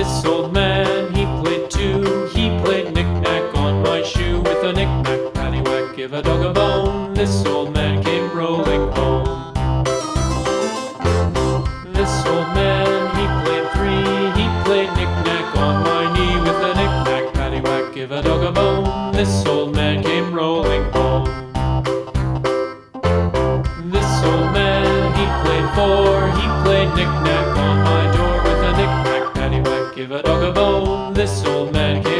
This old man, he played too. He played knick-knack on my shoe. With a knick-knack, paddywhack, give a dog a bone. This old man came rolling home. This old man, he played three. He played knick-knack on my knee. With a knick-knack, paddywhack, give a dog a bone. This old man came rolling home. This old man, he played four. He played knick-knack on my door. With a knick-knack, paddywhack, give a dog a bone. This old man came